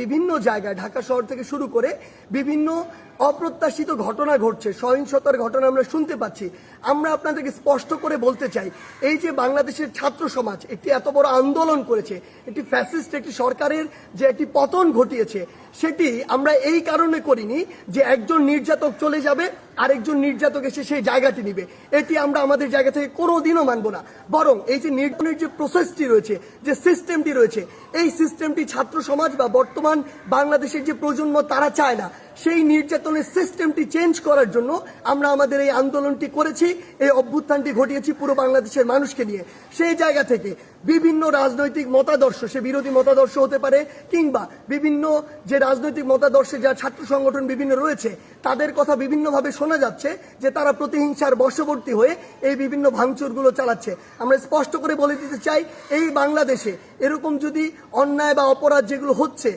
বিভিন্ন জায়গায় ঢাকা শহর থেকে শুরু করে বিভিন্ন অপ্রত্যাশিত ঘটনা ঘটছে, সহিংসতার ঘটনা আমরা শুনতে পাচ্ছি। আমরা আপনাদেরকে স্পষ্ট করে বলতে চাই, এই যে বাংলাদেশের ছাত্র সমাজ একটি এত বড় আন্দোলন করেছে, একটি ফ্যাসিস্ট একটি সরকারের যে একটি পতন ঘটিয়েছে, সেটি আমরা এই কারণে করিনি যে একজন নির্যাতক চলে যাবে আরেকজন নির্যাতক এসে সেই জায়গাটি নিবে। এটি আমরা আমাদের জায়গা থেকে কোনোদিনও মানব না। বরং এই যে নির্যাতনের যে প্রসেসটি রয়েছে, যে সিস্টেমটি রয়েছে, এই সিস্টেমটি ছাত্র সমাজ বা বর্তমান বাংলাদেশের যে প্রজন্ম তারা চায় না। সেই নির্যাতনের সিস্টেমটি চেঞ্জ করার জন্য আমরা আমাদের এই আন্দোলনটি করেছি, এই অভ্যুত্থানটি ঘটিয়েছি পুরো বাংলাদেশের মানুষকে নিয়ে। সেই জায়গা থেকে বিভিন্ন রাজনৈতিক মতাদর্শ, সে বিরোধী মতাদর্শ হতে পারে কিংবা বিভিন্ন যে রাজনৈতিক মতাদর্শে যা ছাত্র সংগঠন বিভিন্ন রয়েছে, তাদের কথা বিভিন্নভাবে শোনা যাচ্ছে যে তারা প্রতিহিংসার বশবর্তী হয়ে এই বিভিন্ন ভাঙচুরগুলো চালাচ্ছে। আমরা স্পষ্ট করে বলে দিতে চাই, এই বাংলাদেশে এরকম যদি অন্যায় বা অপরাধ যেগুলো হচ্ছে